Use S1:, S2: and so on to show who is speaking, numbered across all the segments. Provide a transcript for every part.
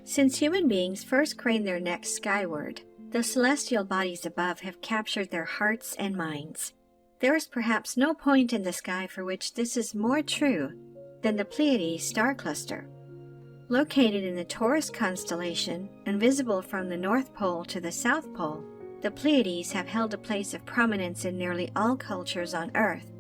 S1: Since human beings first craned their necks skyward, the celestial bodies above have captured their hearts and minds. There is perhaps no point in the sky for which this is more true than the Pleiades star cluster. Located in the Taurus constellation and visible from the North Pole to the South Pole, the Pleiades have held a place of prominence in nearly all cultures on Earth,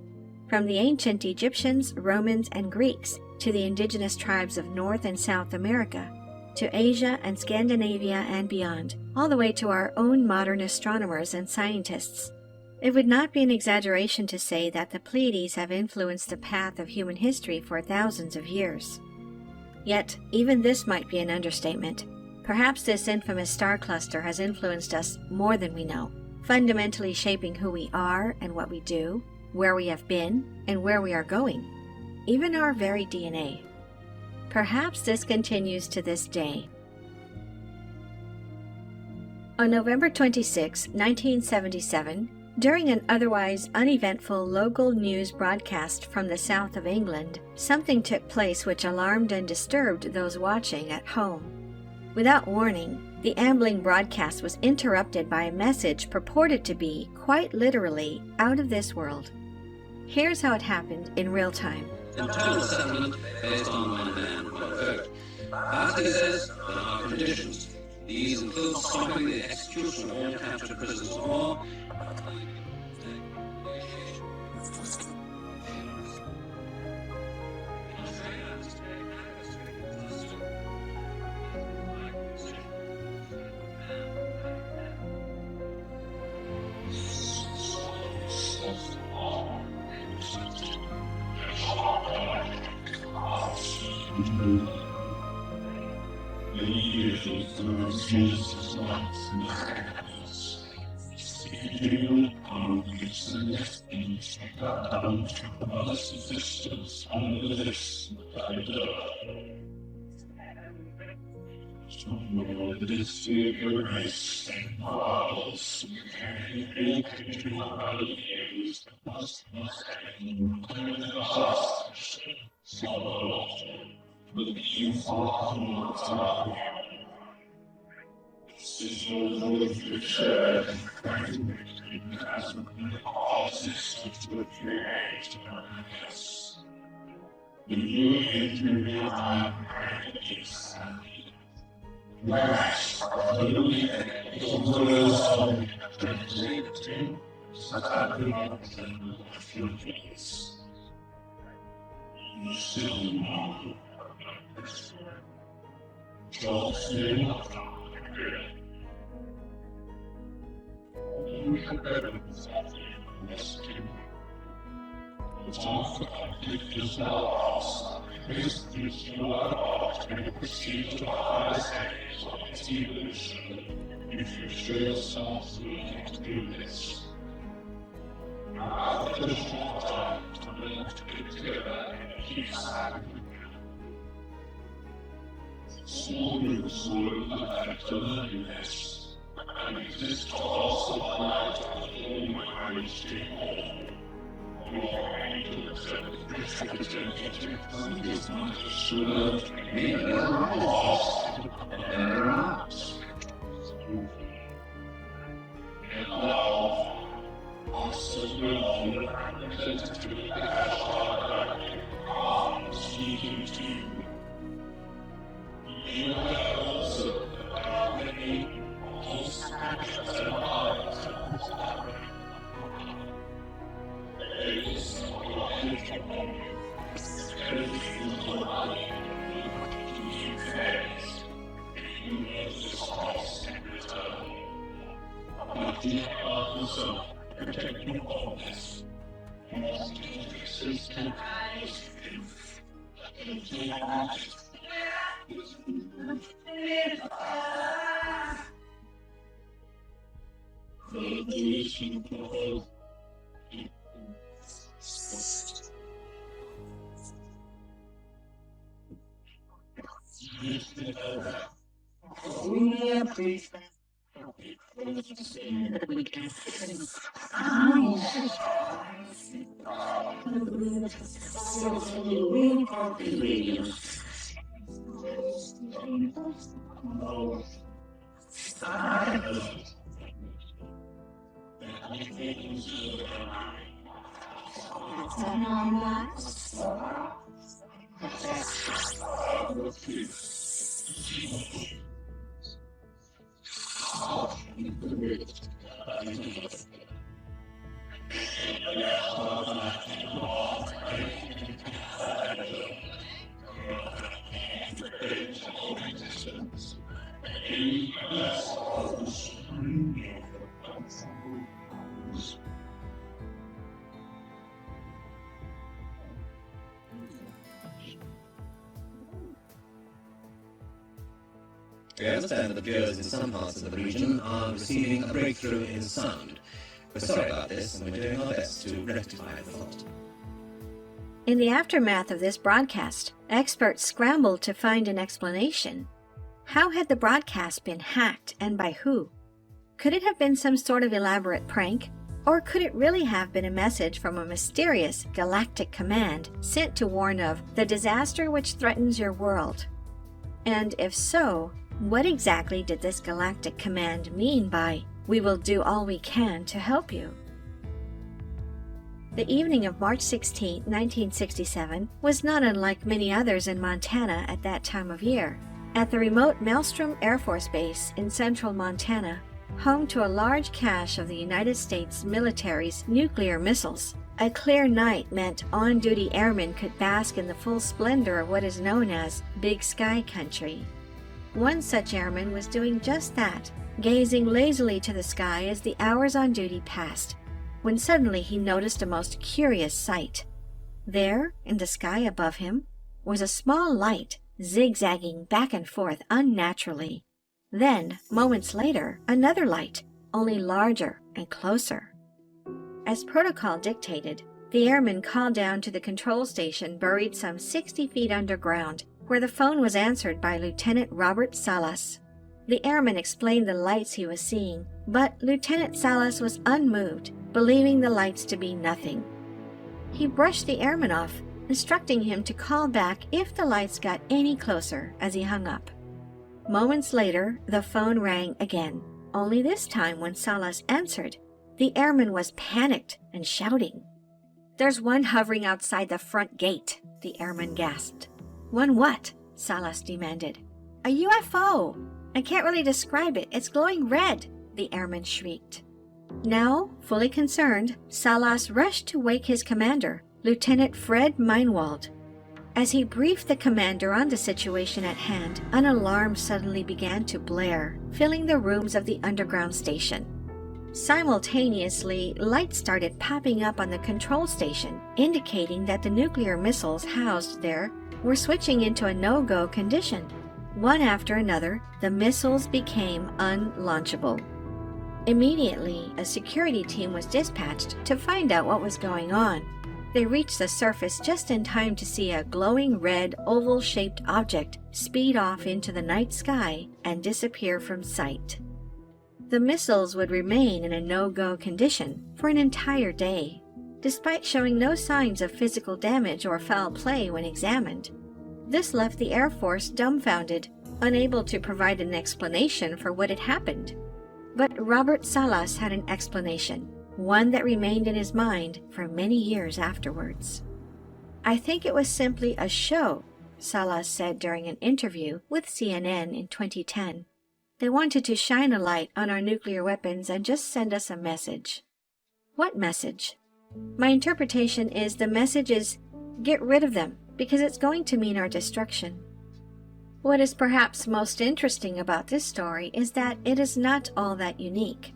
S1: from the ancient Egyptians, Romans, and Greeks to the indigenous tribes of North and South America, to Asia and Scandinavia and beyond, all the way to our own modern astronomers and scientists. It would not be an exaggeration to say that the Pleiades have influenced the path of human history for thousands of years. Yet, even this might be an understatement. Perhaps this infamous star cluster has influenced us more than we know, fundamentally shaping who we are and what we do, where we have been, and where we are going, even our very DNA. Perhaps this continues to this day. On November 26, 1977, during an otherwise uneventful local news broadcast from the south of England, something took place which alarmed and disturbed those watching at home. Without warning, the ambling broadcast was interrupted by a message purported to be, quite literally, out of this world. Here's how it happened in real time.
S2: Internal settlement based on one man, one vote. As he says, there are conditions. These include stopping the execution of all captured prisoners of war. We understand that the viewers in some parts of the region are receiving a breakthrough in sound. We're sorry about this, and we're doing our best to rectify the fault.
S1: In the aftermath of this broadcast, experts scrambled to find an explanation. How had the broadcast been hacked, and by who? Could it have been some sort of elaborate prank? Or could it really have been a message from a mysterious galactic command sent to warn of the disaster which threatens your world? And if so, what exactly did this galactic command mean by, "We will do all we can to help you"? The evening of March 16, 1967 was not unlike many others in Montana at that time of year. At the remote Maelstrom Air Force Base in central Montana, home to a large cache of the United States military's nuclear missiles, a clear night meant on-duty airmen could bask in the full splendor of what is known as Big Sky Country. One such airman was doing just that, gazing lazily to the sky as the hours on duty passed, when suddenly he noticed a most curious sight. There, in the sky above him, was a small light zigzagging back and forth unnaturally. Then, moments later, another light, only larger and closer. As protocol dictated, the airman called down to the control station buried some 60 feet underground, where the phone was answered by Lieutenant Robert Salas. The airman explained the lights he was seeing, but Lieutenant Salas was unmoved, believing the lights to be nothing. He brushed the airman off, instructing him to call back if the lights got any closer as he hung up. Moments later, the phone rang again, only this time when Salas answered, the airman was panicked and shouting. "There's one hovering outside the front gate," the airman gasped. "One what?" Salas demanded. "A UFO! I can't really describe it. It's glowing red," the airman shrieked. Now, fully concerned, Salas rushed to wake his commander, Lieutenant Fred Meinwald. As he briefed the commander on the situation at hand, an alarm suddenly began to blare, filling the rooms of the underground station. Simultaneously, lights started popping up on the control station, indicating that the nuclear missiles housed there were switching into a no-go condition. One after another, the missiles became unlaunchable. Immediately, a security team was dispatched to find out what was going on. They reached the surface just in time to see a glowing red, oval-shaped object speed off into the night sky and disappear from sight. The missiles would remain in a no-go condition for an entire day, despite showing no signs of physical damage or foul play when examined. This left the Air Force dumbfounded, unable to provide an explanation for what had happened. But Robert Salas had an explanation, one that remained in his mind for many years afterwards. "I think it was simply a show," Salas said during an interview with CNN in 2010. "They wanted to shine a light on our nuclear weapons and just send us a message." "What message?" "My interpretation is the message is, get rid of them, because it's going to mean our destruction." What is perhaps most interesting about this story is that it is not all that unique.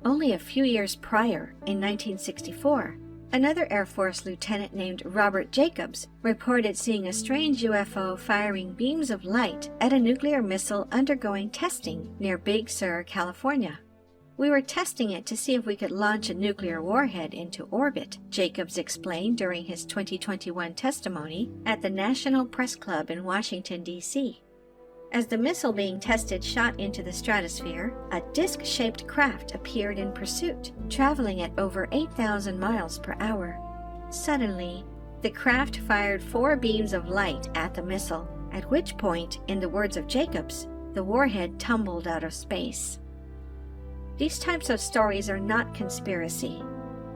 S1: Only a few years prior, in 1964, another Air Force lieutenant named Robert Jacobs reported seeing a strange UFO firing beams of light at a nuclear missile undergoing testing near Big Sur, California. "We were testing it to see if we could launch a nuclear warhead into orbit," Jacobs explained during his 2021 testimony at the National Press Club in Washington, D.C. As the missile being tested shot into the stratosphere, a disc-shaped craft appeared in pursuit, traveling at over 8,000 miles per hour. Suddenly, the craft fired 4 beams of light at the missile, at which point, in the words of Jacobs, the warhead tumbled out of space. These types of stories are not conspiracy.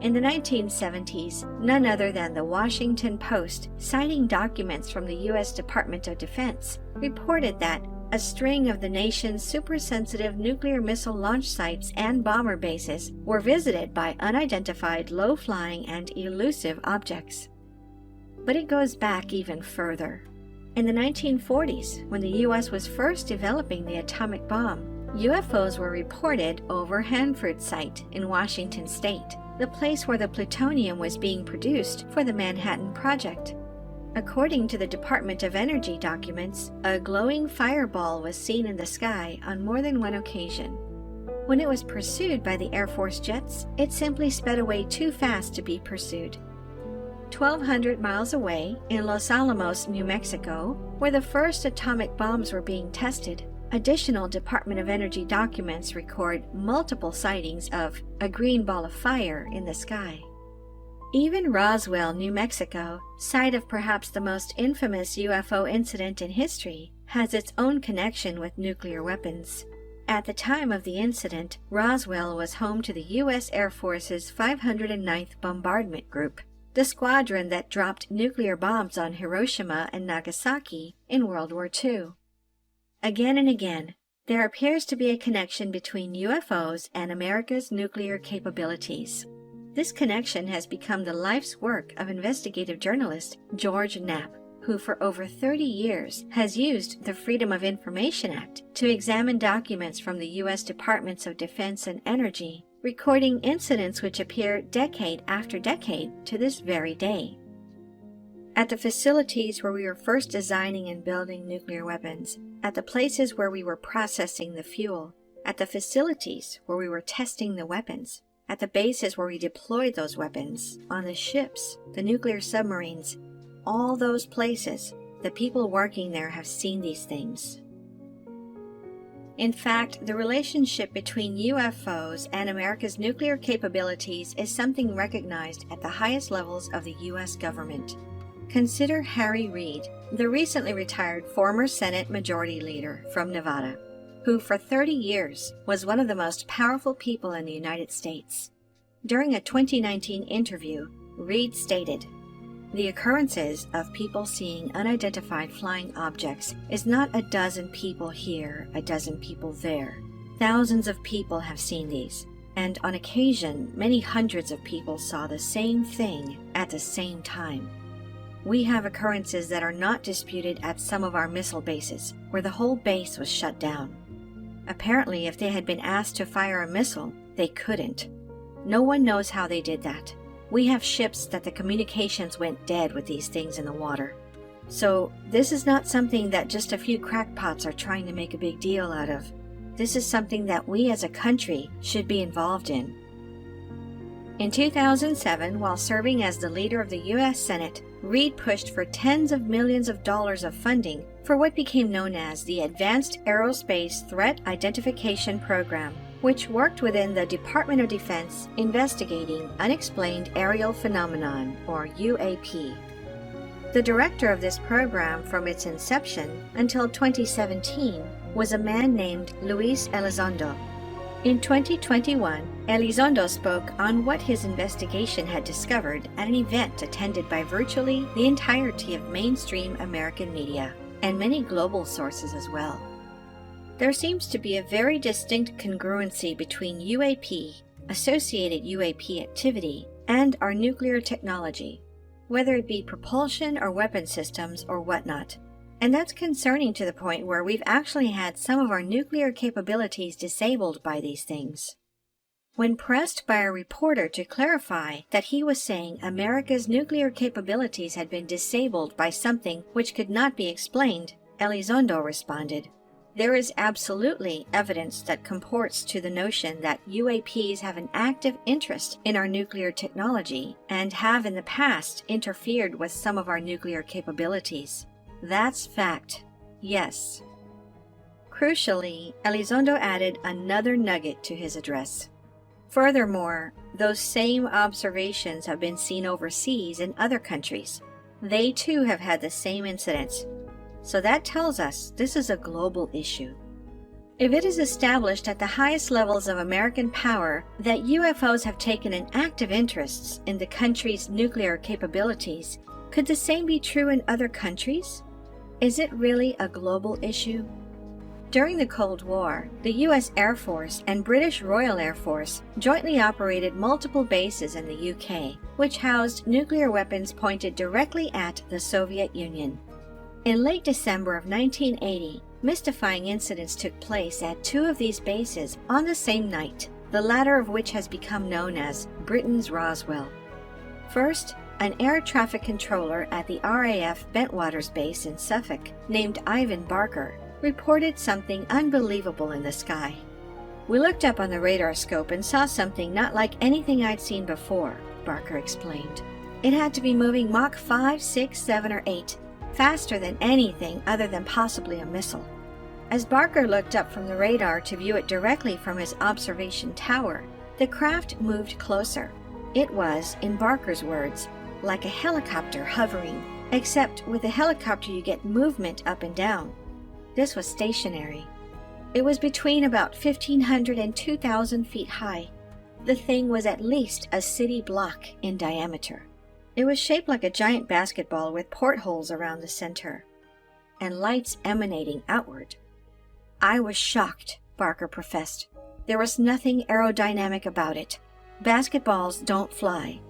S1: In the 1970s, none other than the Washington Post, citing documents from the U.S. Department of Defense, reported that a string of the nation's super-sensitive nuclear missile launch sites and bomber bases were visited by unidentified low-flying and elusive objects. But it goes back even further. In the 1940s, when the U.S. was first developing the atomic bomb, UFOs were reported over Hanford Site in Washington state, the place where the plutonium was being produced for the Manhattan Project. According to the Department of Energy documents, a glowing fireball was seen in the sky on more than one occasion. When it was pursued by the Air Force jets, it simply sped away too fast to be pursued. 1,200 miles away, in Los Alamos, New Mexico, where the first atomic bombs were being tested, additional Department of Energy documents record multiple sightings of a green ball of fire in the sky. Even Roswell, New Mexico, site of perhaps the most infamous UFO incident in history, has its own connection with nuclear weapons. At the time of the incident, Roswell was home to the U.S. Air Force's 509th Bombardment Group, the squadron that dropped nuclear bombs on Hiroshima and Nagasaki in World War II. Again and again, there appears to be a connection between UFOs and America's nuclear capabilities. This connection has become the life's work of investigative journalist George Knapp, who for over 30 years has used the Freedom of Information Act to examine documents from the U.S. Departments of Defense and Energy, recording incidents which appear decade after decade to this very day. At the facilities where we were first designing and building nuclear weapons, at the places where we were processing the fuel, at the facilities where we were testing the weapons, at the bases where we deployed those weapons, on the ships, the nuclear submarines, all those places, the people working there have seen these things. In fact, the relationship between UFOs and America's nuclear capabilities is something recognized at the highest levels of the U.S. government. Consider Harry Reid, the recently retired former Senate Majority Leader from Nevada, who for 30 years was one of the most powerful people in the United States. During a 2019 interview, Reid stated, "The occurrences of people seeing unidentified flying objects is not a dozen people here, a dozen people there. Thousands of people have seen these, and on occasion, many hundreds of people saw the same thing at the same time. We have occurrences that are not disputed at some of our missile bases, where the whole base was shut down. Apparently, if they had been asked to fire a missile, they couldn't. No one knows how they did that. We have ships that the communications went dead with these things in the water. So this is not something that just a few crackpots are trying to make a big deal out of. This is something that we as a country should be involved in." In 2007, while serving as the leader of the U.S. Senate, Reid pushed for tens of millions of dollars of funding for what became known as the Advanced Aerospace Threat Identification Program, which worked within the Department of Defense investigating unexplained aerial phenomenon, or UAP. The director of this program from its inception until 2017 was a man named Luis Elizondo. In 2021, Elizondo spoke on what his investigation had discovered at an event attended by virtually the entirety of mainstream American media, and many global sources as well. There seems to be a very distinct congruency between UAP, associated UAP activity, and our nuclear technology, whether it be propulsion or weapon systems or whatnot. And that's concerning to the point where we've actually had some of our nuclear capabilities disabled by these things. When pressed by a reporter to clarify that he was saying America's nuclear capabilities had been disabled by something which could not be explained, Elizondo responded, "There is absolutely evidence that comports to the notion that UAPs have an active interest in our nuclear technology and have in the past interfered with some of our nuclear capabilities. That's fact. Yes." Crucially, Elizondo added another nugget to his address. Furthermore, those same observations have been seen overseas in other countries. They too have had the same incidents. So that tells us this is a global issue. If it is established at the highest levels of American power that UFOs have taken an active interest in the country's nuclear capabilities, could the same be true in other countries? Is it really a global issue? During the Cold War, the U.S. Air Force and British Royal Air Force jointly operated multiple bases in the UK, which housed nuclear weapons pointed directly at the Soviet Union. In late December of 1980, mystifying incidents took place at two of these bases on the same night, the latter of which has become known as Britain's Roswell. First, an air traffic controller at the RAF Bentwaters base in Suffolk, named Ivan Barker, reported something unbelievable in the sky. "We looked up on the radar scope and saw something not like anything I'd seen before," Barker explained. "It had to be moving Mach 5, 6, 7, or 8, faster than anything other than possibly a missile." As Barker looked up from the radar to view it directly from his observation tower, the craft moved closer. It was, in Barker's words, like a helicopter hovering, except with a helicopter you get movement up and down. This was stationary. It was between about 1,500 and 2,000 feet high. The thing was at least a city block in diameter. It was shaped like a giant basketball with portholes around the center, and lights emanating outward. "I was shocked," Barker professed. "There was nothing aerodynamic about it. Basketballs don't fly."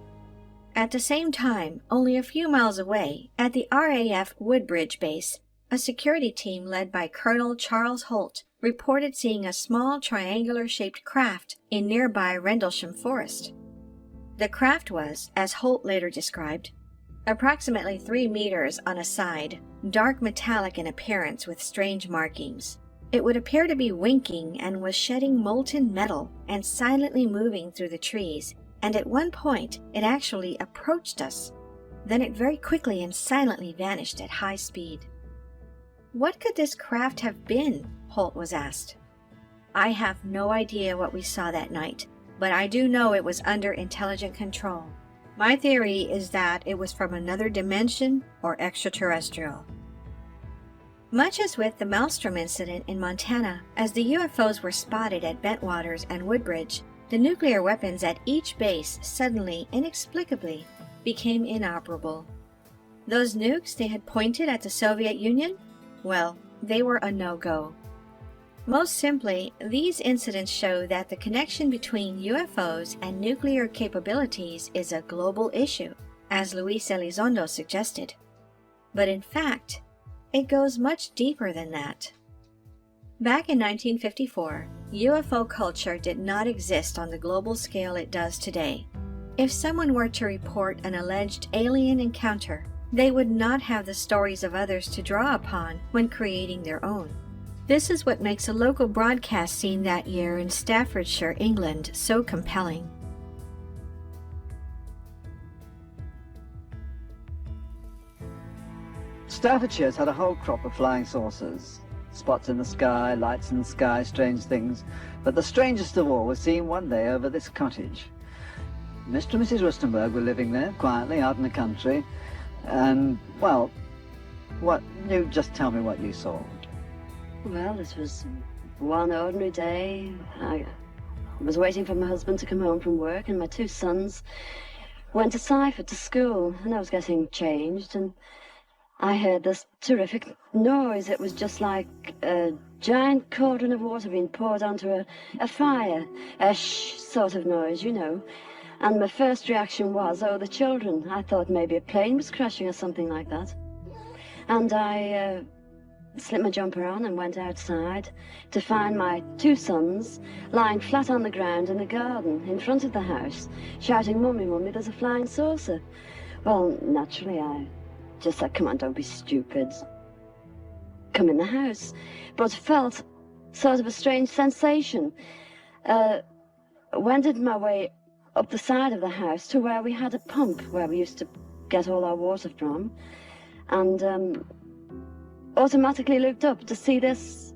S1: At the same time, only a few miles away, at the RAF Woodbridge base, a security team led by Colonel Charles Holt reported seeing a small triangular-shaped craft in nearby Rendlesham Forest. The craft was, as Holt later described, approximately 3 meters on a side, dark metallic in appearance with strange markings. It would appear to be winking and was shedding molten metal and silently moving through the trees, and at one point it actually approached us. Then it very quickly and silently vanished at high speed. "What could this craft have been?" Holt was asked. "I have no idea what we saw that night, but I do know it was under intelligent control. My theory is that it was from another dimension or extraterrestrial." Much as with the Maelstrom incident in Montana, as the UFOs were spotted at Bentwaters and Woodbridge, the nuclear weapons at each base suddenly, inexplicably, became inoperable. Those nukes they had pointed at the Soviet Union? Well, they were a no-go. Most simply, these incidents show that the connection between UFOs and nuclear capabilities is a global issue, as Luis Elizondo suggested. But in fact, it goes much deeper than that. Back in 1954, UFO culture did not exist on the global scale it does today. If someone were to report an alleged alien encounter, they would not have the stories of others to draw upon when creating their own. This is what makes a local broadcast seen that year in Staffordshire, England, so compelling.
S3: Staffordshire's had a whole crop of flying saucers. Spots in the sky, lights in the sky, strange things. But the strangest of all was seen one day over this cottage. Mr. and Mrs. Rustenberg were living there, quietly, out in the country. And, well, you just tell me what you saw.
S4: Well, this was one ordinary day. I was waiting for my husband to come home from work, and my 2 sons went to Seifert to school, and I was getting changed, and I heard this terrific noise. It was just like a giant cauldron of water being poured onto a fire, a shh sort of noise, you know. And my first reaction was, oh, the children. I thought maybe a plane was crashing or something like that. And I slipped my jumper on and went outside to find my 2 sons lying flat on the ground in the garden in front of the house, shouting, "Mummy, Mummy, there's a flying saucer." Well, naturally, I just said, "Come on, don't be stupid. Come in the house." But felt sort of a strange sensation. Wended my way up the side of the house to where we had a pump where we used to get all our water from, and automatically looked up to see this,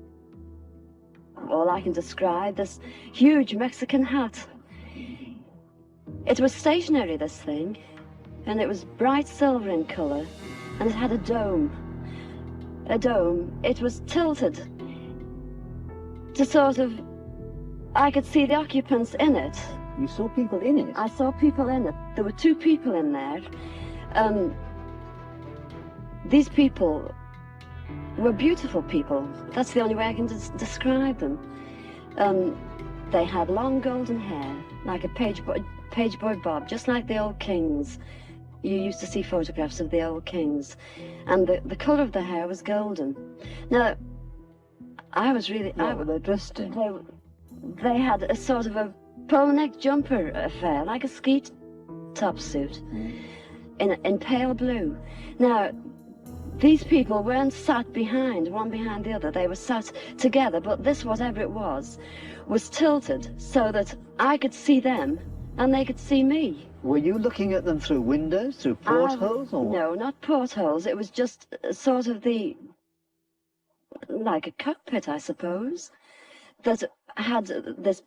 S4: all I can describe, this huge Mexican hat. It was stationary, this thing, and it was bright silver in color, and it had a dome. It was tilted to sort of, I could see the occupants in it.
S3: You saw people in it?
S4: I saw people in it. There were 2 people in there. These people were beautiful people. That's the only way I can describe them. They had long golden hair, like a page boy bob, just like the old kings. You used to see photographs of the old kings. And the colour of the hair was golden. Now, I was really...
S3: What were they dressed in?
S4: They had a sort of a polo neck jumper affair, like a ski top suit, in pale blue. Now, these people weren't sat behind, one behind the other. They were sat together, but this, whatever it was tilted so that I could see them and they could see me.
S3: Were you looking at them through windows, through portholes, or what?
S4: No, not portholes. It was just sort of like a cockpit, I suppose, that had this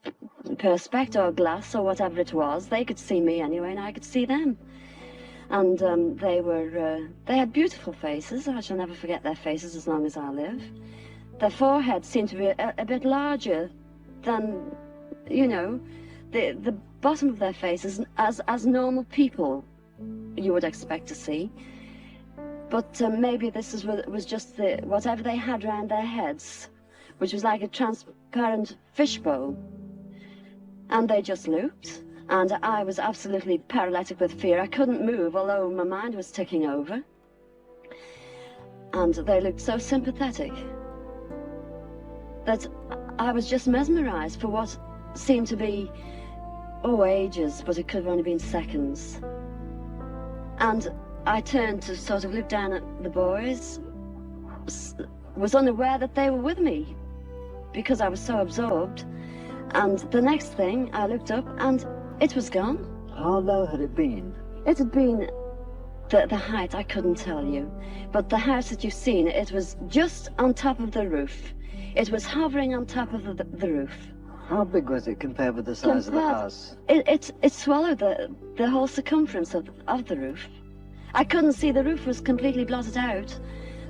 S4: perspex or glass or whatever it was. They could see me anyway, and I could see them. And they had beautiful faces. I shall never forget their faces as long as I live. Their foreheads seemed to be a bit larger than, you know, the bottom of their faces as normal people you would expect to see. But maybe this was just whatever they had round their heads, which was like a transparent fishbowl. And they just looked, and I was absolutely paralytic with fear. I couldn't move, although my mind was ticking over. And they looked so sympathetic that I was just mesmerized for what seemed to be, ages, but it could have only been seconds. And I turned to sort of look down at the boys, was unaware that they were with me because I was so absorbed. And the next thing, I looked up and it was gone.
S3: How low had it been?
S4: It had been the height, I couldn't tell you. But the house that you've seen, it was just on top of the roof. It was hovering on top of the roof.
S3: How big was it compared with the size of the house?
S4: It swallowed the whole circumference of the roof. I couldn't see, the roof was completely blotted out.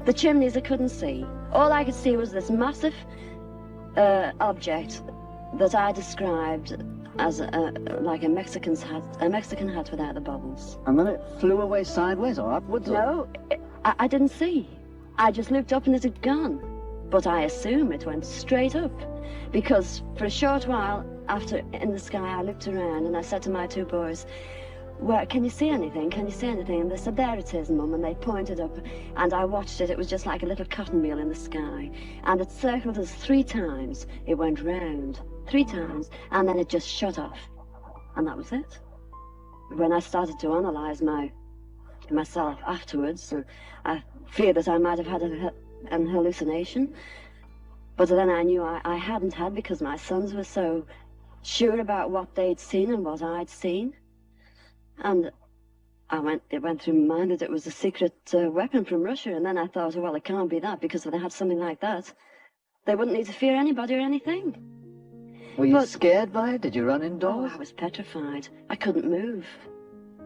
S4: The chimneys I couldn't see. All I could see was this massive object that I described as like a Mexican hat without the bubbles.
S3: And then it flew away sideways or upwards?
S4: No, I didn't see. I just looked up and it had gone. But I assume it went straight up, because for a short while after in the sky I looked around and I said to my 2 boys, "Well, can you see anything? Can you see anything?" And they said, "There it is, Mum," and they pointed up, and I watched it. It was just like a little cotton meal in the sky, and it circled us 3 times. It went round 3 times, and then it just shut off, and that was it. When I started to analyze myself afterwards, I feared that I might have had an hallucination, but then I knew I hadn't had, because my sons were so sure about what they'd seen and what I'd seen. And it went through my mind that it was a secret weapon from Russia, and then I thought, well, it can't be that, because if they had something like that, they wouldn't need to fear anybody or anything.
S3: Were you scared by it? Did you run indoors?
S4: Oh, I was petrified. I couldn't move.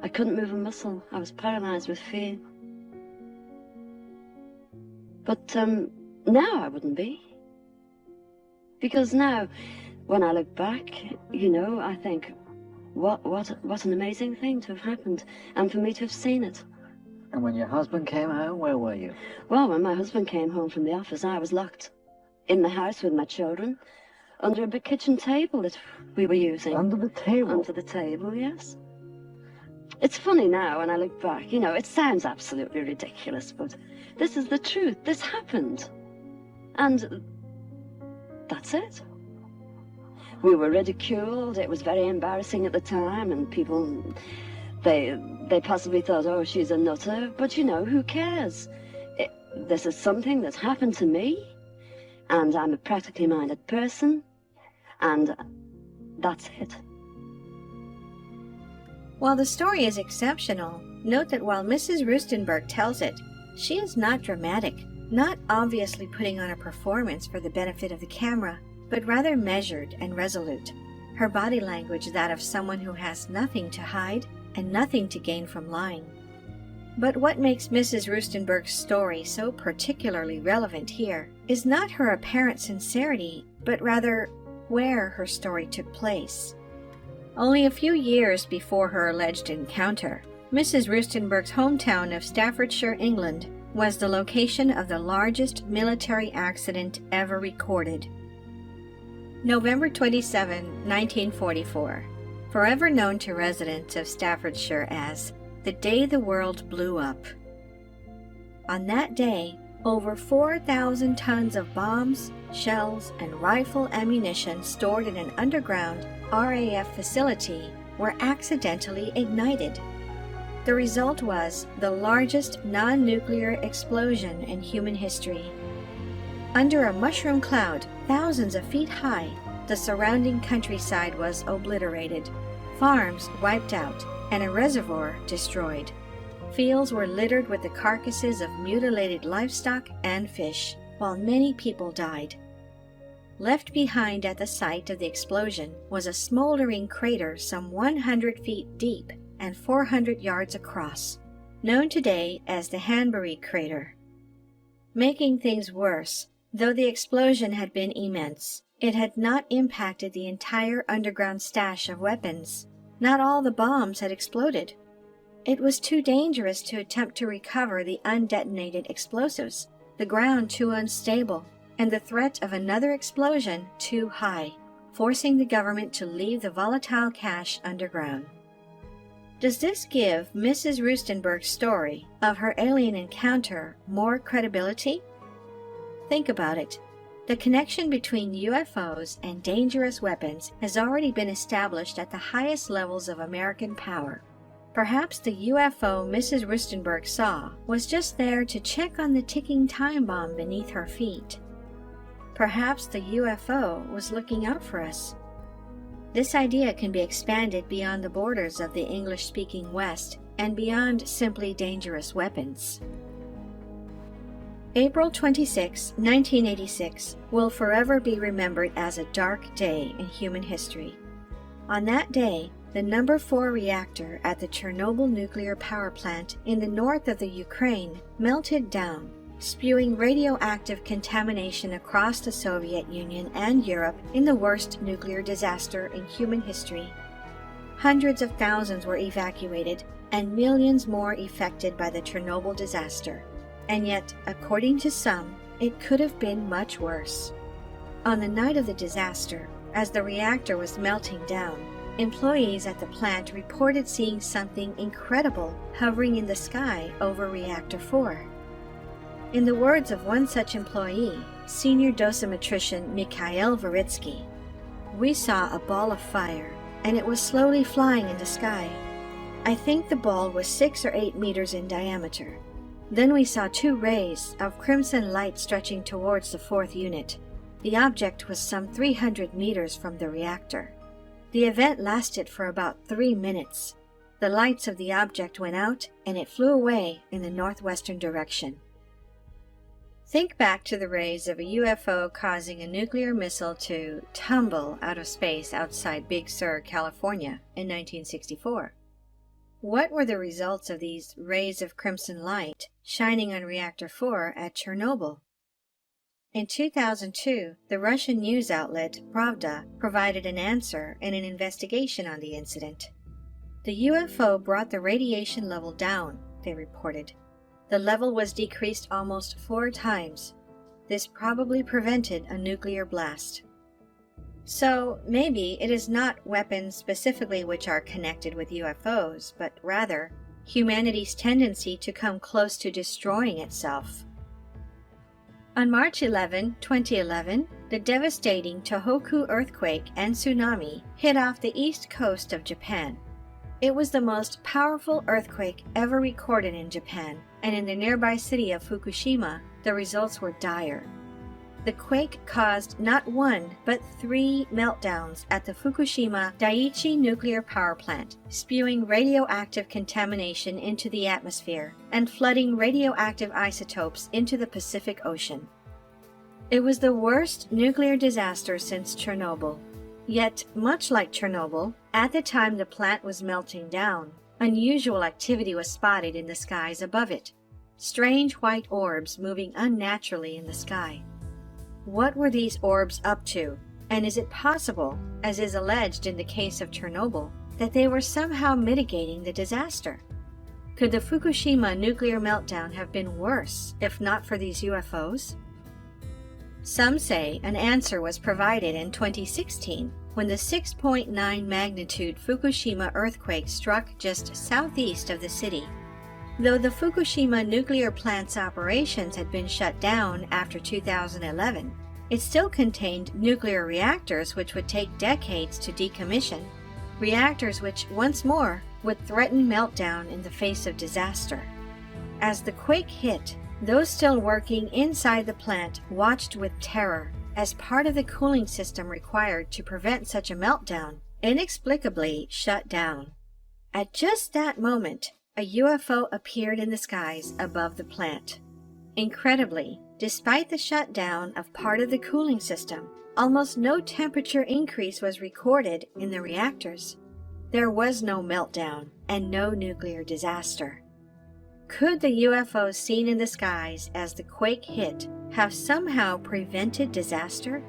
S4: I couldn't move a muscle. I was paralyzed with fear. But now I wouldn't be. Because now, when I look back, you know, I think, what an amazing thing to have happened, and for me to have seen it.
S3: And when your husband came home, where were you?
S4: Well, when my husband came home from the office, I was locked in the house with my children, under a big kitchen table that we were using.
S3: Under the table?
S4: Under the table, yes. It's funny now when I look back, you know, it sounds absolutely ridiculous, but this is the truth. This happened. And that's it. We were ridiculed. It was very embarrassing at the time, and people, they possibly thought, oh, she's a nutter. But, you know, who cares? This is something that happened to me, and I'm a practically minded person, and that's it.
S1: While the story is exceptional, note that while Mrs. Rustenberg tells it, she is not dramatic, not obviously putting on a performance for the benefit of the camera, but rather measured and resolute. Her body language that of someone who has nothing to hide and nothing to gain from lying. But what makes Mrs. Rustenberg's story so particularly relevant here is not her apparent sincerity, but rather where her story took place. Only a few years before her alleged encounter, Mrs. Rustenburg's hometown of Staffordshire, England, was the location of the largest military accident ever recorded. November 27, 1944, forever known to residents of Staffordshire as the day the world blew up. On that day, over 4,000 tons of bombs, shells, and rifle ammunition stored in an underground RAF facility were accidentally ignited. The result was the largest non-nuclear explosion in human history. Under a mushroom cloud thousands of feet high, the surrounding countryside was obliterated, farms wiped out, and a reservoir destroyed. Fields were littered with the carcasses of mutilated livestock and fish, while many people died. Left behind at the site of the explosion was a smoldering crater some 100 feet deep and 400 yards across, known today as the Hanbury Crater. Making things worse, though the explosion had been immense, it had not impacted the entire underground stash of weapons. Not all the bombs had exploded. It was too dangerous to attempt to recover the undetonated explosives, the ground too unstable, and the threat of another explosion too high, forcing the government to leave the volatile cache underground. Does this give Mrs. Rustenburg's story of her alien encounter more credibility? Think about it. The connection between UFOs and dangerous weapons has already been established at the highest levels of American power. Perhaps the UFO Mrs. Rustenburg saw was just there to check on the ticking time bomb beneath her feet. Perhaps the UFO was looking out for us. This idea can be expanded beyond the borders of the English-speaking West and beyond simply dangerous weapons. April 26, 1986 will forever be remembered as a dark day in human history. On that day, the number 4 reactor at the Chernobyl nuclear power plant in the north of the Ukraine melted down, spewing radioactive contamination across the Soviet Union and Europe in the worst nuclear disaster in human history. Hundreds of thousands were evacuated and millions more affected by the Chernobyl disaster. And yet, according to some, it could have been much worse. On the night of the disaster, as the reactor was melting down, employees at the plant reported seeing something incredible hovering in the sky over Reactor 4. In the words of one such employee, senior dosimetrician Mikhail Varitsky, "We saw a ball of fire, and it was slowly flying in the sky. I think the ball was 6 or 8 meters in diameter. Then we saw 2 rays of crimson light stretching towards the 4th unit. The object was some 300 meters from the reactor. The event lasted for about 3 minutes. The lights of the object went out, and it flew away in the northwestern direction." Think back to the rays of a UFO causing a nuclear missile to tumble out of space outside Big Sur, California in 1964. What were the results of these rays of crimson light shining on Reactor 4 at Chernobyl? In 2002, the Russian news outlet Pravda provided an answer in an investigation on the incident. The UFO brought the radiation level down, they reported. The level was decreased almost 4 times. This probably prevented a nuclear blast. So maybe it is not weapons specifically which are connected with UFOs, but rather humanity's tendency to come close to destroying itself. On March 11, 2011, the devastating Tohoku earthquake and tsunami hit off the east coast of Japan. It was the most powerful earthquake ever recorded in Japan, and in the nearby city of Fukushima, the results were dire. The quake caused not 1, but 3 meltdowns at the Fukushima Daiichi nuclear power plant, spewing radioactive contamination into the atmosphere and flooding radioactive isotopes into the Pacific Ocean. It was the worst nuclear disaster since Chernobyl. Yet, much like Chernobyl, at the time the plant was melting down, unusual activity was spotted in the skies above it. Strange white orbs moving unnaturally in the sky. What were these orbs up to? And is it possible, as is alleged in the case of Chernobyl, that they were somehow mitigating the disaster? Could the Fukushima nuclear meltdown have been worse if not for these UFOs? Some say an answer was provided in 2016 when the 6.9 magnitude Fukushima earthquake struck just southeast of the city. Though the Fukushima nuclear plant's operations had been shut down after 2011, it still contained nuclear reactors which would take decades to decommission, reactors which, once more, would threaten meltdown in the face of disaster. As the quake hit, those still working inside the plant watched with terror as part of the cooling system required to prevent such a meltdown inexplicably shut down. At just that moment, a UFO appeared in the skies above the plant. Incredibly, despite the shutdown of part of the cooling system, almost no temperature increase was recorded in the reactors. There was no meltdown and no nuclear disaster. Could the UFOs seen in the skies as the quake hit have somehow prevented disaster?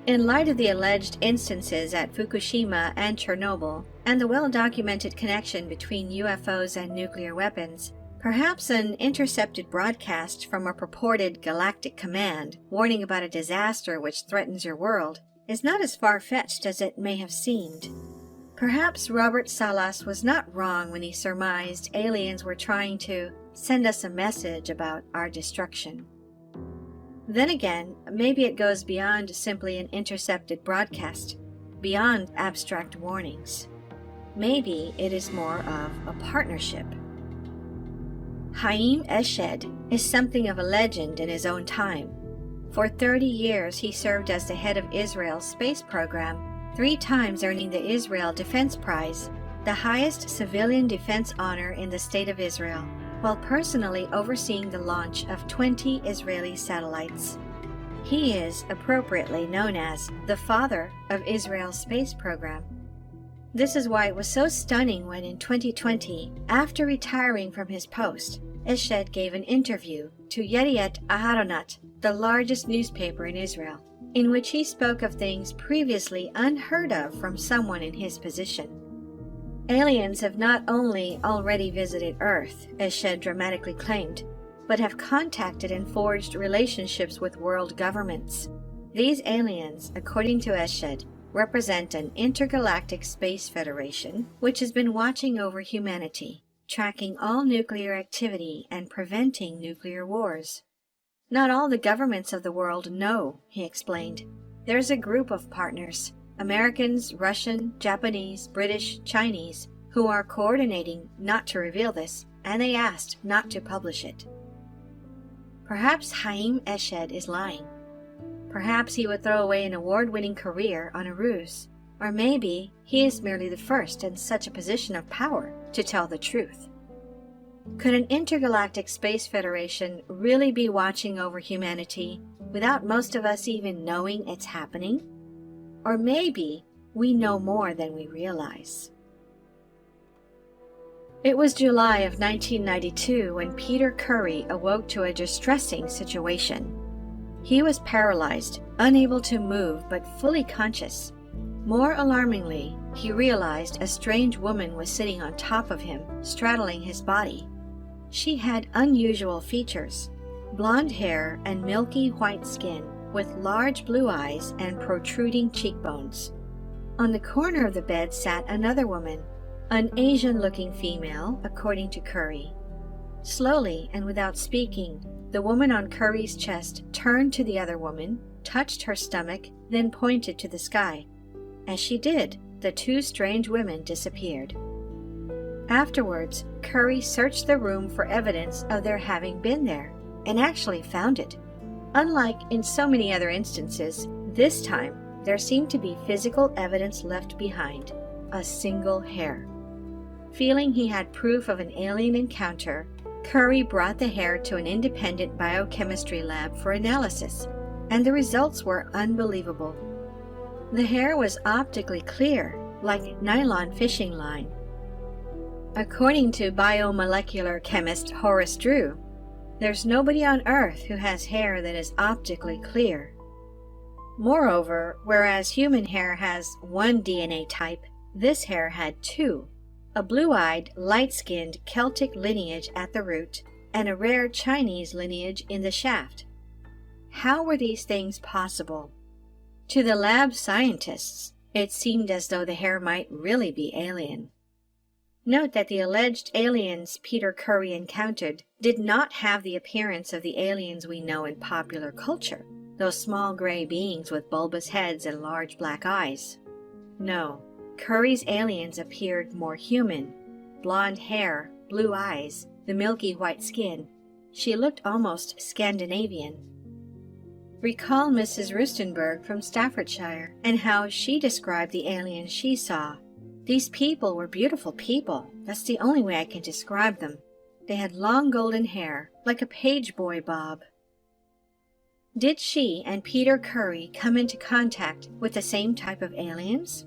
S1: In light of the alleged instances at Fukushima and Chernobyl, and the well-documented connection between UFOs and nuclear weapons, perhaps an intercepted broadcast from a purported galactic command warning about a disaster which threatens your world is not as far-fetched as it may have seemed. Perhaps Robert Salas was not wrong when he surmised aliens were trying to send us a message about our destruction. Then again, maybe it goes beyond simply an intercepted broadcast, beyond abstract warnings. Maybe it is more of a partnership. Haim Eshed is something of a legend in his own time. For 30 years, he served as the head of Israel's space program, 3 times earning the Israel Defense Prize, the highest civilian defense honor in the state of Israel, while personally overseeing the launch of 20 Israeli satellites. He is appropriately known as the father of Israel's space program. This is why it was so stunning when in 2020, after retiring from his post, Eshed gave an interview to Yediot Aharonot, the largest newspaper in Israel, in which he spoke of things previously unheard of from someone in his position. Aliens have not only already visited Earth, Eshed dramatically claimed, but have contacted and forged relationships with world governments. These aliens, according to Eshed, represent an intergalactic space federation which has been watching over humanity, tracking all nuclear activity and preventing nuclear wars. Not all the governments of the world know, he explained. There's a group of partners, Americans, Russian, Japanese, British, Chinese, who are coordinating not to reveal this, and they asked not to publish it. Perhaps Haim Eshed is lying. Perhaps he would throw away an award-winning career on a ruse. Or maybe he is merely the first in such a position of power to tell the truth. Could an intergalactic space federation really be watching over humanity without most of us even knowing it's happening? Or maybe we know more than we realize. It was July of 1992 when Peter Curry awoke to a distressing situation. He was paralyzed, unable to move but fully conscious. More alarmingly, he realized a strange woman was sitting on top of him, straddling his body. She had unusual features, blonde hair and milky white skin, with large blue eyes and protruding cheekbones. On the corner of the bed sat another woman, an Asian-looking female, according to Curry. Slowly and without speaking, the woman on Curry's chest turned to the other woman, touched her stomach, then pointed to the sky. As she did, the 2 strange women disappeared. Afterwards, Curry searched the room for evidence of their having been there, and actually found it. Unlike in so many other instances, this time there seemed to be physical evidence left behind, a single hair. Feeling he had proof of an alien encounter, Curry brought the hair to an independent biochemistry lab for analysis, and the results were unbelievable. The hair was optically clear, like nylon fishing line. According to biomolecular chemist Horace Drew, There's nobody on Earth who has hair that is optically clear. Moreover, whereas human hair has one DNA type, this hair had two: a blue-eyed, light-skinned Celtic lineage at the root, and a rare Chinese lineage in the shaft. How were these things possible? To the lab scientists, it seemed as though the hair might really be alien. Note that the alleged aliens Peter Curry encountered did not have the appearance of the aliens we know in popular culture, those small gray beings with bulbous heads and large black eyes. No, Curry's aliens appeared more human. Blonde hair, blue eyes, the milky white skin. She looked almost Scandinavian. Recall Mrs. Rustenberg from Staffordshire and how she described the aliens she saw. These people were beautiful people. That's the only way I can describe them. They had long golden hair, like a page boy bob. Did she and Peter Curry come into contact with the same type of aliens?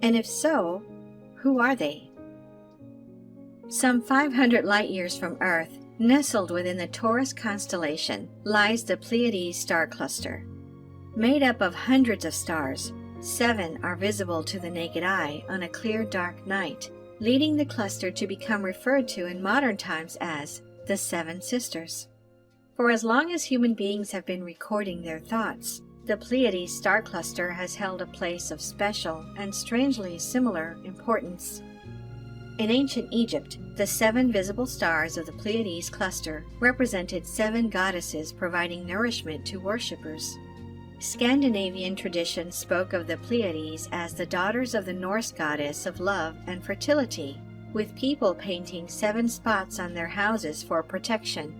S1: And if so, who are they? Some 500 light-years from Earth, nestled within the Taurus constellation, lies the Pleiades star cluster. Made up of hundreds of stars, 7 are visible to the naked eye on a clear dark night, leading the cluster to become referred to in modern times as the Seven Sisters. For as long as human beings have been recording their thoughts, the Pleiades star cluster has held a place of special and strangely similar importance. In ancient Egypt, the 7 visible stars of the Pleiades cluster represented 7 goddesses providing nourishment to worshippers. Scandinavian tradition spoke of the Pleiades as the daughters of the Norse goddess of love and fertility, with people painting 7 spots on their houses for protection.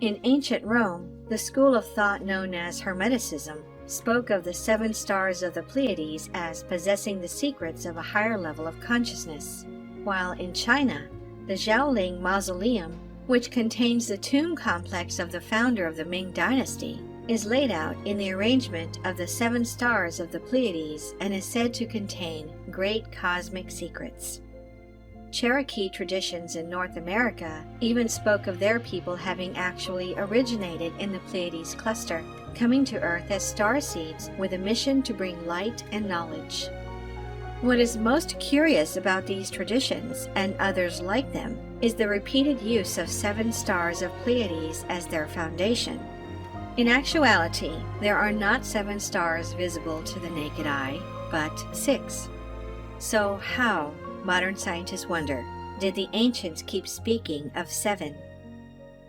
S1: In ancient Rome, the school of thought known as Hermeticism spoke of the 7 stars of the Pleiades as possessing the secrets of a higher level of consciousness, while in China, the Xiaoling Mausoleum, which contains the tomb complex of the founder of the Ming Dynasty, is laid out in the arrangement of the 7 stars of the Pleiades and is said to contain great cosmic secrets. Cherokee traditions in North America even spoke of their people having actually originated in the Pleiades cluster, coming to Earth as star seeds with a mission to bring light and knowledge. What is most curious about these traditions, and others like them, is the repeated use of 7 stars of Pleiades as their foundation. In actuality, there are not 7 stars visible to the naked eye, but 6. So how, modern scientists wonder, did the ancients keep speaking of 7?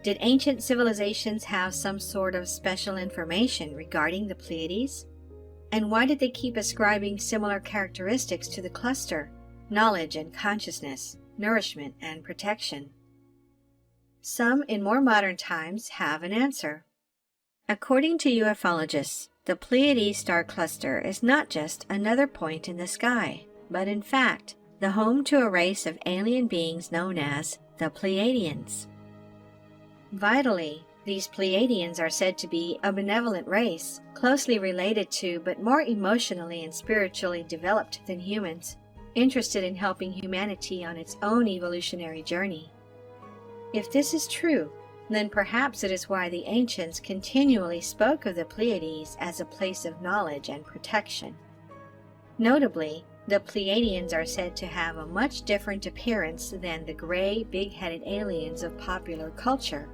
S1: Did ancient civilizations have some sort of special information regarding the Pleiades? And why did they keep ascribing similar characteristics to the cluster: knowledge and consciousness, nourishment and protection? Some in more modern times have an answer. According to ufologists, the Pleiades star cluster is not just another point in the sky, but in fact, the home to a race of alien beings known as the Pleiadians. Vitally, these Pleiadians are said to be a benevolent race, closely related to but more emotionally and spiritually developed than humans, interested in helping humanity on its own evolutionary journey. If this is true, then perhaps it is why the ancients continually spoke of the Pleiades as a place of knowledge and protection. Notably, the Pleiadians are said to have a much different appearance than the gray, big-headed aliens of popular culture.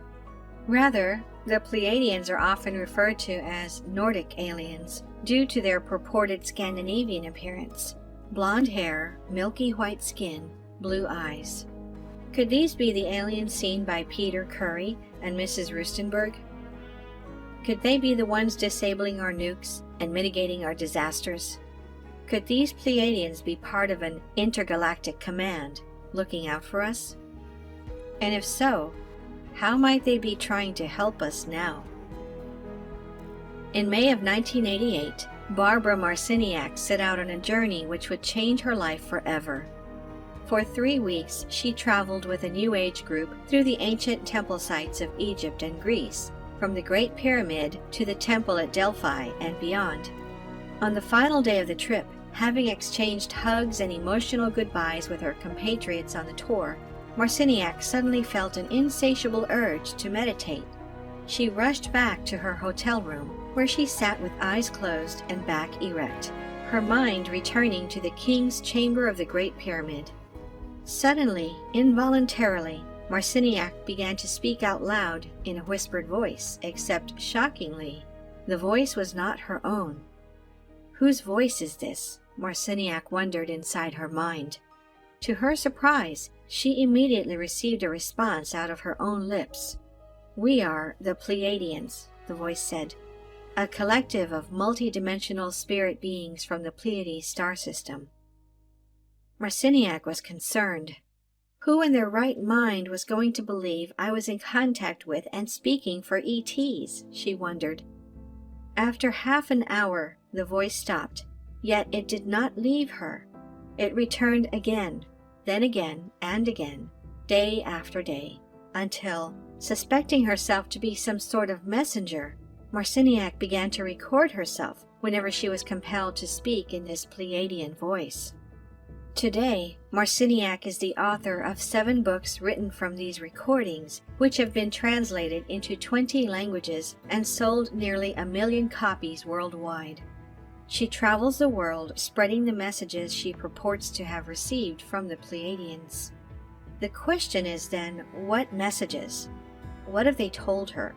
S1: Rather, the Pleiadians are often referred to as Nordic aliens due to their purported Scandinavian appearance: blonde hair, milky white skin, blue eyes. Could these be the aliens seen by Peter Curry and Mrs. Rustenberg? Could they be the ones disabling our nukes and mitigating our disasters? Could these Pleiadians be part of an intergalactic command looking out for us? And if so, how might they be trying to help us now? In May of 1988, Barbara Marciniak set out on a journey which would change her life forever. For 3 weeks, she traveled with a New Age group through the ancient temple sites of Egypt and Greece, from the Great Pyramid to the temple at Delphi and beyond. On the final day of the trip, having exchanged hugs and emotional goodbyes with her compatriots on the tour, Marciniak suddenly felt an insatiable urge to meditate. She rushed back to her hotel room, where she sat with eyes closed and back erect, her mind returning to the king's chamber of the Great Pyramid. Suddenly, involuntarily, Marciniak began to speak out loud in a whispered voice, except shockingly, the voice was not her own. Whose voice is this? Marciniak wondered inside her mind. To her surprise, she immediately received a response out of her own lips. "We are the Pleiadians," the voice said, "a collective of multidimensional spirit beings from the Pleiades star system." Marciniak was concerned. Who in their right mind was going to believe I was in contact with and speaking for ETs, she wondered. After half an hour, the voice stopped, yet it did not leave her. It returned again, then again and again, day after day, until, suspecting herself to be some sort of messenger, Marciniak began to record herself whenever she was compelled to speak in this Pleiadian voice. Today, Marciniak is the author of 7 books written from these recordings, which have been translated into 20 languages and sold nearly 1 million copies worldwide. She travels the world spreading the messages she purports to have received from the Pleiadians. The question is then, what messages? What have they told her?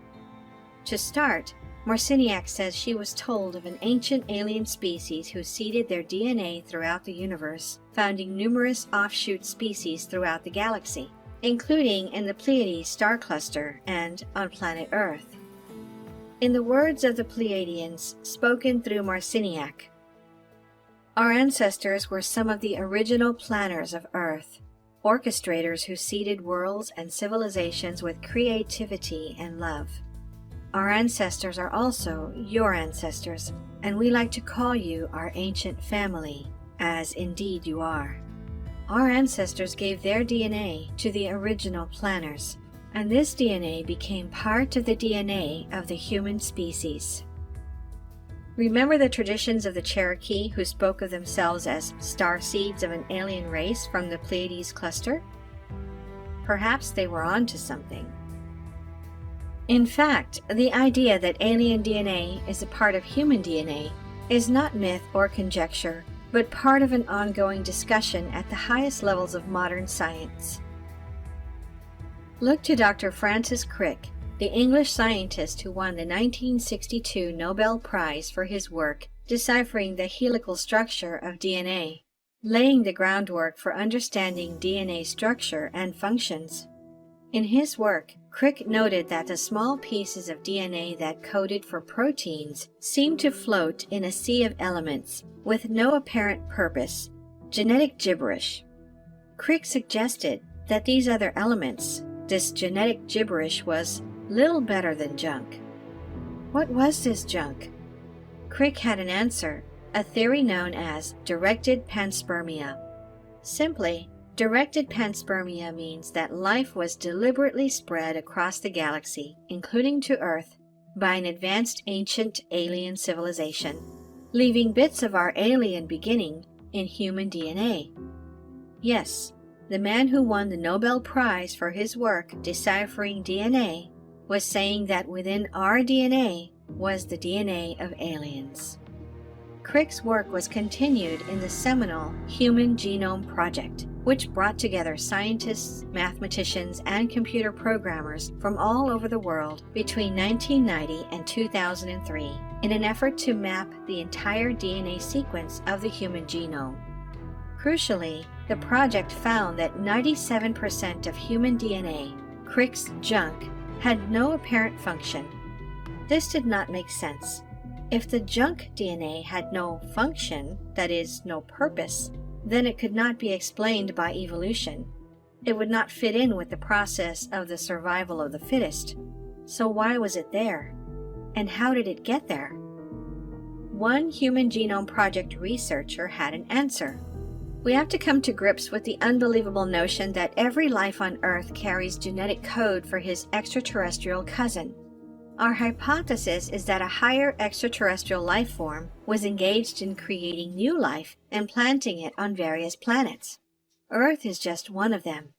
S1: To start, Marciniak says she was told of an ancient alien species who seeded their DNA throughout the universe, founding numerous offshoot species throughout the galaxy, including in the Pleiades star cluster and on planet Earth. In the words of the Pleiadians, spoken through Marciniak, "Our ancestors were some of the original planners of Earth, orchestrators who seeded worlds and civilizations with creativity and love. Our ancestors are also your ancestors, and we like to call you our ancient family, as indeed you are. Our ancestors gave their DNA to the original planners, and this DNA became part of the DNA of the human species. Remember the traditions of the Cherokee who spoke of themselves as starseeds of an alien race from the Pleiades cluster? Perhaps they were onto something. In fact, the idea that alien DNA is a part of human DNA is not myth or conjecture, but part of an ongoing discussion at the highest levels of modern science. Look to Dr. Francis Crick, the English scientist who won the 1962 Nobel Prize for his work deciphering the helical structure of DNA, laying the groundwork for understanding DNA structure and functions. In his work, Crick noted that the small pieces of DNA that coded for proteins seemed to float in a sea of elements with no apparent purpose, genetic gibberish. Crick suggested that these other elements, this genetic gibberish, was little better than junk. What was this junk? Crick had an answer, a theory known as directed panspermia. Simply, directed panspermia means that life was deliberately spread across the galaxy, including to Earth, by an advanced ancient alien civilization, leaving bits of our alien beginning in human DNA. Yes, the man who won the Nobel Prize for his work deciphering DNA was saying that within our DNA was the DNA of aliens. Crick's work was continued in the seminal Human Genome Project, which brought together scientists, mathematicians, and computer programmers from all over the world between 1990 and 2003 in an effort to map the entire DNA sequence of the human genome. Crucially, the project found that 97% of human DNA, Crick's junk, had no apparent function. This did not make sense. If the junk DNA had no function, that is, no purpose, then it could not be explained by evolution. It would not fit in with the process of the survival of the fittest. So why was it there? And how did it get there? One Human Genome Project researcher had an answer. We have to come to grips with the unbelievable notion that every life on Earth carries genetic code for his extraterrestrial cousin. Our hypothesis is that a higher extraterrestrial life form was engaged in creating new life and planting it on various planets. Earth is just one of them.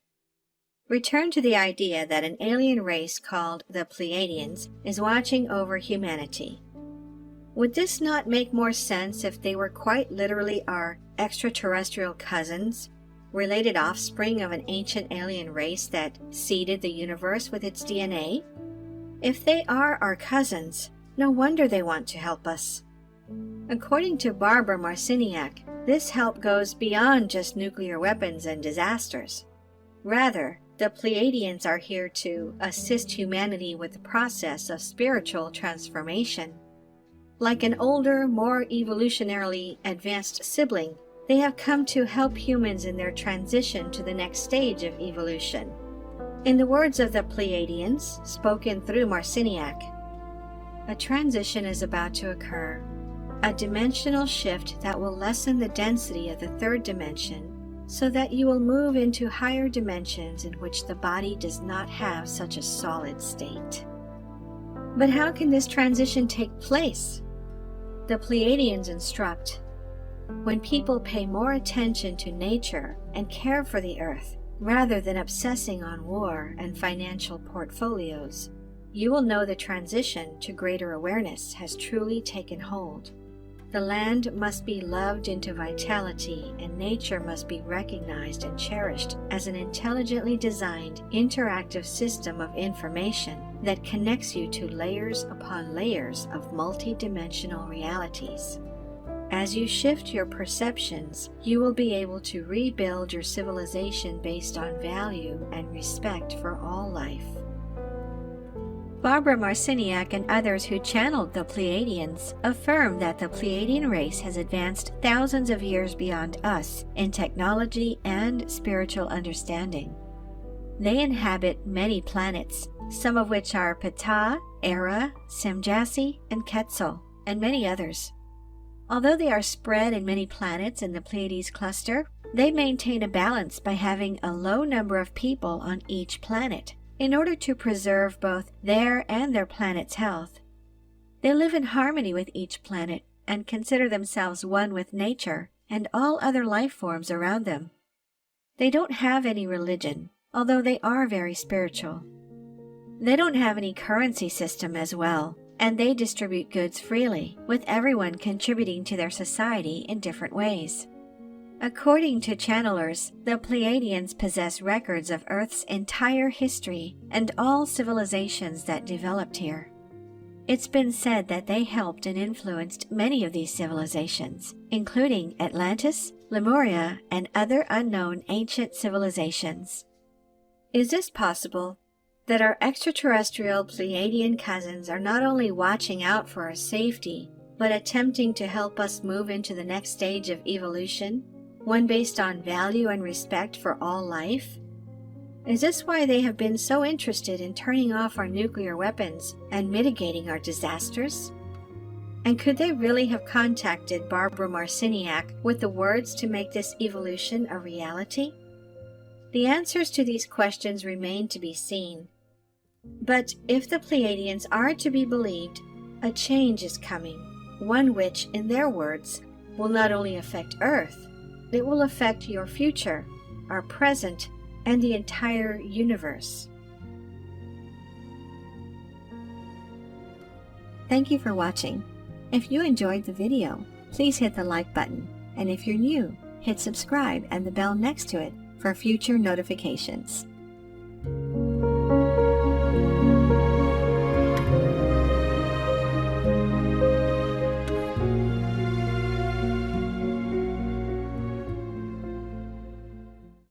S1: return to the idea that an alien race called the Pleiadians is watching over humanity. Would this not make more sense if they were quite literally our extraterrestrial cousins, related offspring of an ancient alien race that seeded the universe with its DNA? If they are our cousins, no wonder they want to help us. According to Barbara Marciniak, this help goes beyond just nuclear weapons and disasters. Rather, the Pleiadians are here to assist humanity with the process of spiritual transformation. Like an older, more evolutionarily advanced sibling, they have come to help humans in their transition to the next stage of evolution. In the words of the Pleiadians, spoken through Marciniak, a transition is about to occur, a dimensional shift that will lessen the density of the third dimension so that you will move into higher dimensions in which the body does not have such a solid state. But how can this transition take place? The Pleiadians instruct, when people pay more attention to nature and care for the earth, rather than obsessing on war and financial portfolios, you will know the transition to greater awareness has truly taken hold. The land must be loved into vitality, and nature must be recognized and cherished as an intelligently designed, interactive system of information that connects you to layers upon layers of multidimensional realities. As you shift your perceptions, you will be able to rebuild your civilization based on value and respect for all life. Barbara Marciniak and others who channeled the Pleiadians affirm that the Pleiadian race has advanced thousands of years beyond us in technology and spiritual understanding. They inhabit many planets, some of which are Ptah, Era, Semjase, and Quetzal, and many others. Although they are spread in many planets in the Pleiades cluster, they maintain a balance by having a low number of people on each planet, in order to preserve both their and their planet's health. They live in harmony with each planet and consider themselves one with nature and all other life forms around them. They don't have any religion, although they are very spiritual. They don't have any currency system as well, and they distribute goods freely, with everyone contributing to their society in different ways. According to channelers, the Pleiadians possess records of Earth's entire history and all civilizations that developed here. It's been said that they helped and influenced many of these civilizations, including Atlantis, Lemuria, and other unknown ancient civilizations. Is this possible? That our extraterrestrial Pleiadian cousins are not only watching out for our safety, but attempting to help us move into the next stage of evolution? One based on value and respect for all life? Is this why they have been so interested in turning off our nuclear weapons and mitigating our disasters? And could they really have contacted Barbara Marciniak with the words to make this evolution a reality? The answers to these questions remain to be seen. But if the Pleiadians are to be believed, a change is coming, one which, in their words, will not only affect Earth, it will affect your future, our present, and the entire universe. Thank you for watching. If you enjoyed the video, please hit the like button, and if you're new, hit subscribe and the bell next to it for future notifications.